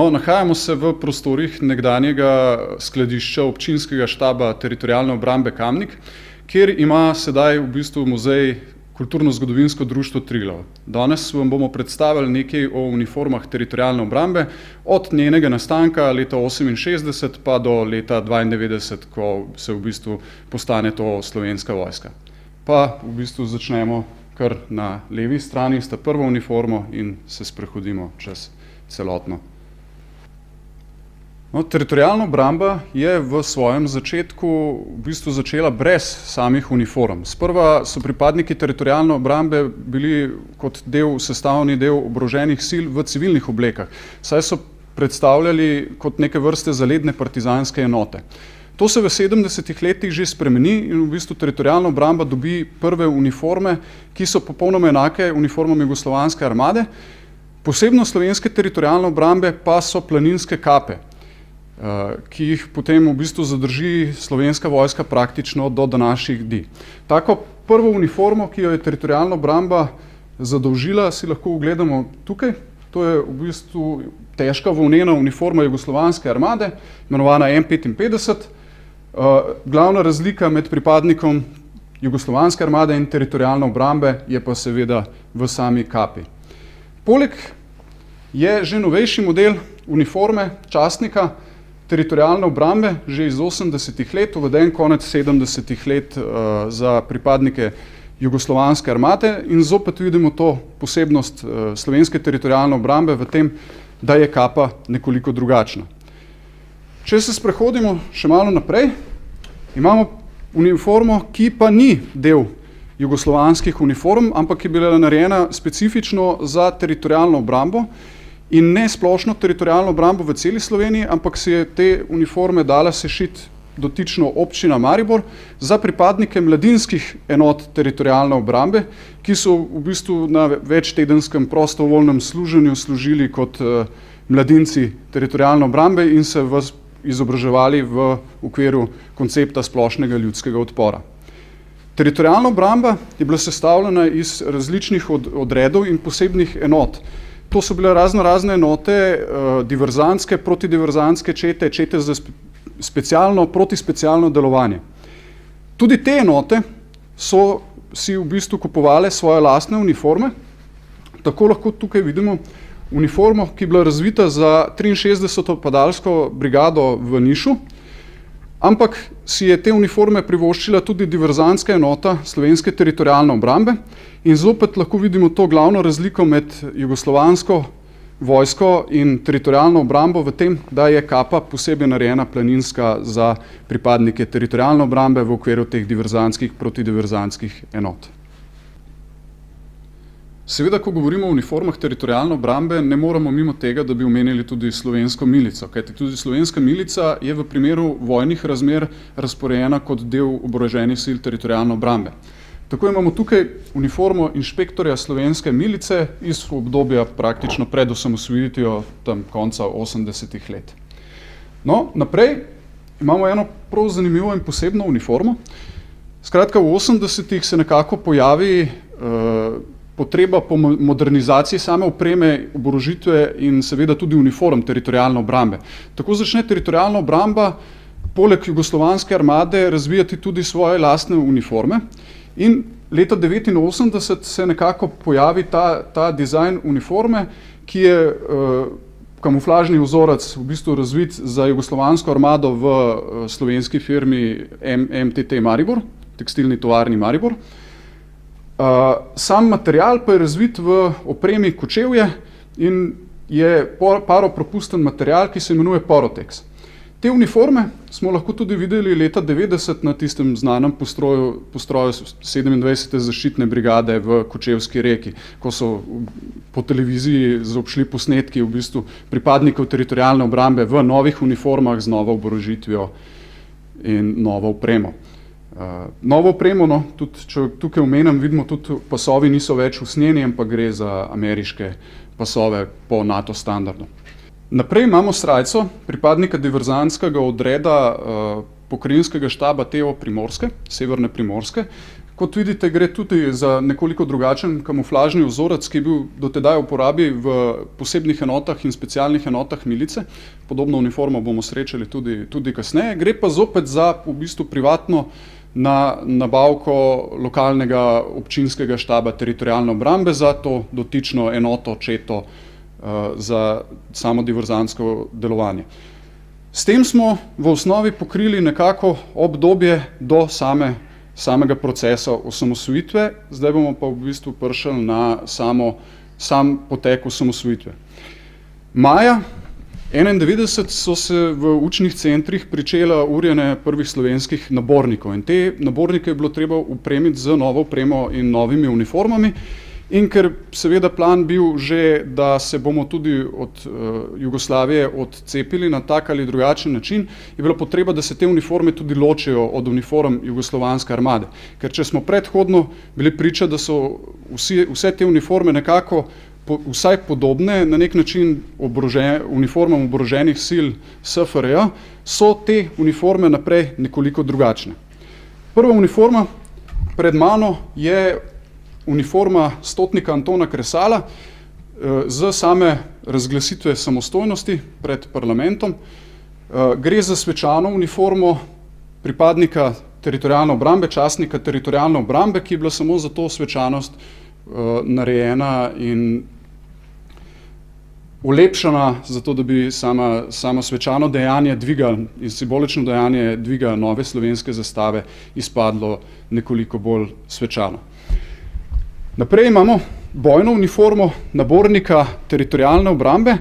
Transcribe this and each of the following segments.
No, nahajamo se v prostorih nekdanjega skladišča občinskega štaba Teritorialne obrambe Kamnik, kjer ima sedaj v bistvu muzej Kulturno-zgodovinsko društvo Triglav. Danes vam bomo predstavili nekaj o uniformah Teritorialne obrambe od njenega nastanka leta 1968 pa do leta 1992, ko se v bistvu postane to Slovenska vojska. Pa v bistvu začnemo kar na levi strani, sta prvo uniformo in se sprehodimo čez celotno. No, Teritorialna obramba je v svojem začetku v bistvu začela brez samih uniform. Sprva so pripadniki Teritorialne obrambe bili kot sestavni del oboroženih sil v civilnih oblekah, saj so predstavljali kot neke vrste zaledne partizanske enote. To se v 70-ih letih že spremeni in v bistvu Teritorialna obramba dobi prve uniforme, ki so popolnoma enake uniformam jugoslovanske armade. Posebnost slovenske teritorialne obrambe pa so planinske kape, ki jih potem v bistvu zadrži Slovenska vojska praktično do današnjih dni. Tako prvo uniformo, ki jo je Teritorialna obramba zadolžila, si lahko ogledamo tukaj. To je v bistvu težka volnena uniforma jugoslovanske armade, imenovana M55. Glavna razlika med pripadnikom jugoslovanske armade in Teritorialne obrambe je pa seveda v sami kapi. Poleg je že novejši model uniforme častnika Teritorialne obrambe, že iz 80-ih let, uveden konec 70-ih let za pripadnike jugoslovanske armade in zopet vidimo to posebnost slovenske teritorialne obrambe v tem, da je kapa nekoliko drugačna. Če se sprehodimo še malo naprej, imamo uniformo, ki pa ni del jugoslovanskih uniform, ampak je bila narejena specifično za teritorialno obrambo in ne splošno teritorialno obrambo v celi Sloveniji, ampak si je te uniforme dala sešiti dotično občina Maribor za pripadnike mladinskih enot teritorialne obrambe, ki so v bistvu na večtedenskem prostovoljnem služenju služili kot mladinci teritorialne obrambe in se izobraževali v okviru koncepta splošnega ljudskega odpora. Teritorialna obramba je bila sestavljena iz različnih odredov in posebnih enot. To so bile razne enote, diverzantske, protidiverzantske čete, čete za specialno, protispecialno delovanje. Tudi te enote so si v bistvu kupovale svoje lastne uniforme. Tako lahko tukaj vidimo uniformo, ki je bila razvita za 63. padalsko brigado v Nišu, ampak si je te uniforme privoščila tudi diverzantska enota Slovenske teritorialne obrambe in zopet lahko vidimo to glavno razliko med jugoslovansko vojsko in teritorialno obrambo v tem, da je kapa posebej narejena planinska za pripadnike teritorialne obrambe v okviru teh diverzantskih, protidiverzantskih enot. Seveda, ko govorimo o uniformah teritorialne obrambe, ne moremo mimo tega, da bi omenili tudi slovensko milico, kajti tudi slovenska milica je v primeru vojnih razmer razporejena kot del oboroženih sil teritorialne obrambe. Tako imamo tukaj uniformo inšpektorja slovenske milice iz obdobja praktično pred osamosvojitvijo tam konca 80-ih let. No, naprej imamo eno prav zanimivo in posebno uniformo. Skratka, v 80-ih se nekako pojavi potreba po modernizaciji same opreme, oborožitve in seveda tudi uniform teritorialne obrambe. Tako začne teritorialna obramba poleg jugoslovanske armade razvijati tudi svoje lastne uniforme. In leta 1989 se nekako pojavi ta dizajn uniforme, ki je kamuflažni vzorec v bistvu razvit za jugoslovansko armado v slovenski firmi MTT Maribor, tekstilni tovarni Maribor. Sam material pa je razvit v opremi Kočevje in je paropropusten material, ki se imenuje Porotex. Te uniforme smo lahko tudi videli leta 90 na tistem znanem postroju 27. zaščitne brigade v Kočevski Reki, ko so po televiziji zaobšli posnetki v bistvu pripadnikov teritorialne obrambe v novih uniformah z novo oborožitvijo in novo opremo. Novo opremo, no, tudi če tukaj omenim, vidimo tudi pasovi niso več usnjeni, ampak gre za ameriške pasove po NATO standardu. Naprej imamo srajco pripadnika diverzantskega odreda pokrajinskega štaba TO Primorske, Severne Primorske, Kot vidite, gre tudi za nekoliko drugačen kamuflažni vzorec, ki je bil do tedaj v uporabi v posebnih enotah in specialnih enotah milice. Podobno uniformo bomo srečali tudi kasneje. Gre pa zopet za v bistvu privatno nabavko lokalnega občinskega štaba teritorialne obrambe za to dotično enoto, četo za samo diverzantsko delovanje. S tem smo v osnovi pokrili nekako obdobje do samega procesa osamosvojitve, zdaj bomo pa v bistvu prišli na sam potek osamosvojitve. Maja 1991 so se v učnih centrih pričela urjenje prvih slovenskih nabornikov in te nabornike je bilo treba opremiti z novo opremo in novimi uniformami. In ker seveda plan bil že, da se bomo tudi od Jugoslavije odcepili na tak ali drugačen način, je bila potreba, da se te uniforme tudi ločijo od uniform Jugoslovanske armade. Ker če smo predhodno bili priča, da so vse te uniforme nekako vsaj podobne na nek način uniformam oboroženih sil SFRJ, so te uniforme naprej nekoliko drugačne. Prva uniforma pred mano je uniforma stotnika Antona Kresala z same razglasitve samostojnosti pred parlamentom. Gre za svečano uniformo pripadnika teritorialne obrambe, častnika teritorialne obrambe, ki je bila samo za to svečanost narejena in ulepšana, zato da bi samo svečano dejanje dviga in simbolično dejanje dviga nove slovenske zastave izpadlo nekoliko bolj svečano. Naprej imamo bojno uniformo nabornika teritorialne obrambe.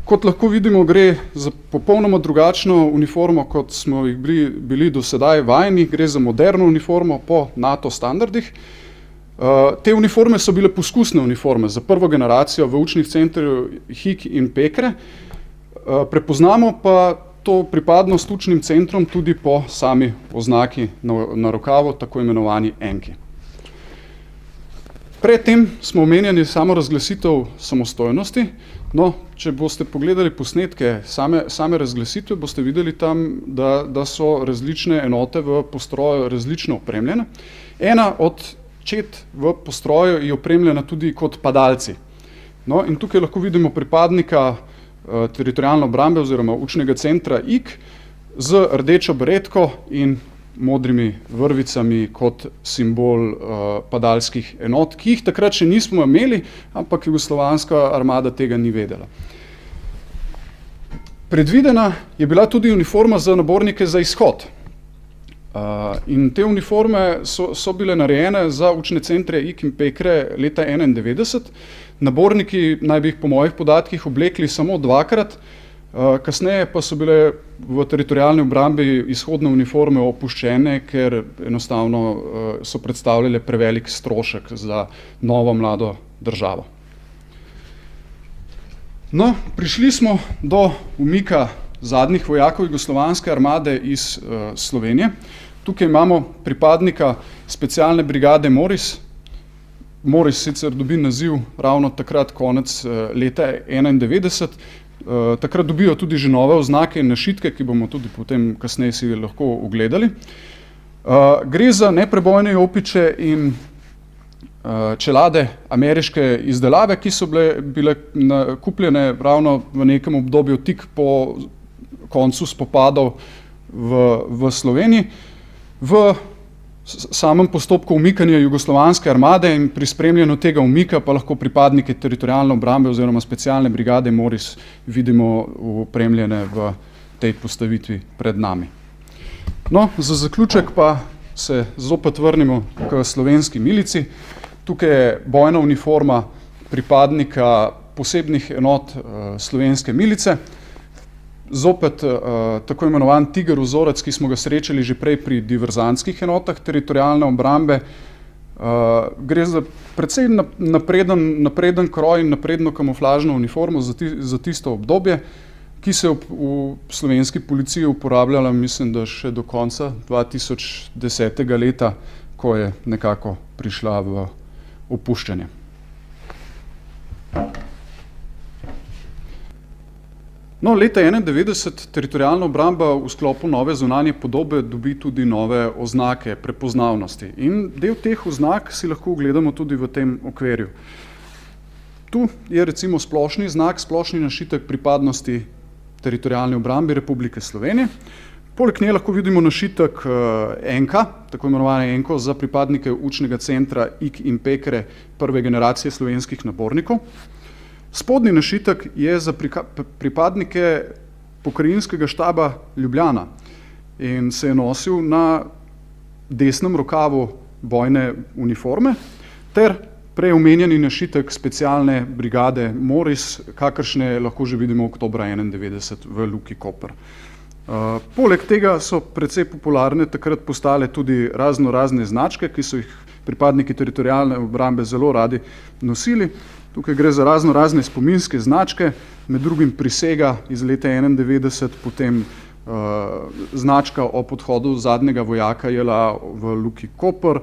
Kot lahko vidimo, gre za popolnoma drugačno uniformo, kot smo jih bili do sedaj vajeni, gre za moderno uniformo po NATO standardih. Te uniforme so bile poskusne uniforme za prvo generacijo v učnih centrih Hik in Pekre. Prepoznamo pa to pripadnost učnim centrom tudi po sami oznaki na rokavu, tako imenovani enki. Predtem smo omenjali samo razglasitev samostojnosti. No, če boste pogledali posnetke same razglasitve, boste videli tam, da so različne enote v postroju različno opremljene. Ena od čet v postroju je opremljena tudi kot padalci. No, in tukaj lahko vidimo pripadnika teritorialne obrambe oziroma učnega centra IK z rdečo beretko in modrimi vrvicami kot simbol padalskih enot, ki jih takrat še nismo imeli, ampak jugoslovanska armada tega ni vedela. Predvidena je bila tudi uniforma za nabornike za izhod. In te uniforme so bile narejene za učne centre IK in Pekre leta 1991. Naborniki naj bi jih po mojih podatkih oblekli samo dvakrat, kasneje pa so bile v teritorialni obrambi izhodne uniforme opuščene, ker enostavno so predstavljale prevelik strošek za novo mlado državo. No, prišli smo do umika zadnjih vojakov jugoslovanske armade iz Slovenije. Tukaj imamo pripadnika specialne brigade Moris. Moris sicer dobi naziv ravno takrat konec leta 1991. Takrat dobijo tudi že nove oznake in našitke, ki bomo tudi potem kasneje si lahko ogledali. Gre za neprebojne jopiče in čelade ameriške izdelave, ki so bile kupljene ravno v nekem obdobju tik po koncu spopadov v Sloveniji. V samem postopku umikanja jugoslovanske armade in pri spremljanju tega umika pa lahko pripadnike teritorialne obrambe oziroma specialne brigade Moris vidimo opremljene v tej postavitvi pred nami. No, za zaključek pa se zopet vrnemo k slovenski milici. Tukaj je bojna uniforma pripadnika posebnih enot slovenske milice. Zopet tako imenovan tiger vzorec, ki smo ga srečali že prej pri diverzantskih enotah teritorialne obrambe. Gre za precej napreden kroj in napredno kamuflažno uniformo za tisto obdobje, ki se je v slovenski policiji uporabljala, mislim, da še do konca 2010. leta, ko je nekako prišla v opuščanje. No, leta 1991 teritorialna obramba v sklopu nove zunanje podobe dobi tudi nove oznake prepoznavnosti in del teh oznak si lahko ogledamo tudi v tem okvirju. Tu je recimo splošni znak, splošni našitek pripadnosti teritorialne obrambe Republike Slovenije. Poleg nje lahko vidimo našitek enka, tako imenovane enko za pripadnike učnega centra IK in Pekre prve generacije slovenskih nabornikov. Spodnji našitek je za pripadnike pokrajinskega štaba Ljubljana in se je nosil na desnem rokavu bojne uniforme ter prej omenjeni našitek specialne brigade Moris, kakršne lahko že vidimo oktobra 1991 v Luki Koper. Poleg tega so precej popularne takrat postale tudi razne značke, ki so jih pripadniki teritorialne obrambe zelo radi nosili. Tukaj gre za razne spominske značke, med drugim prisega iz leta 1991, potem značka o podhodu zadnjega vojaka JLA v Luki Koper,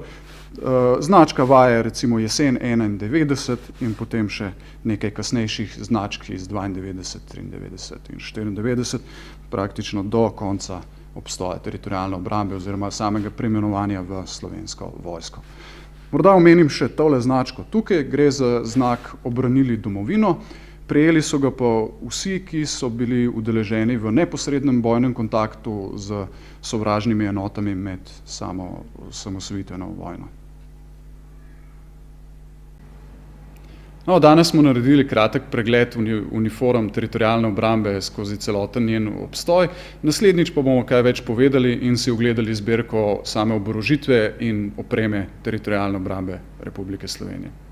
značka vaje recimo jesen 1991 in potem še nekaj kasnejših značk iz 92, 93 in 94, praktično do konca obstoja teritorialne obrambe oziroma samega preimenovanja v Slovensko vojsko. Morda omenim še tole značko. Tukaj gre za znak Obranili domovino. Prejeli so ga pa vsi, ki so bili udeleženi v neposrednem bojnem kontaktu z sovražnimi enotami med samo osamosvojitveno vojno. No, danes smo naredili kratek pregled uniform teritorialne obrambe skozi celoten njen obstoj. Naslednjič pa bomo kaj več povedali in si ogledali zbirko same oborožitve in opreme teritorialne obrambe Republike Slovenije.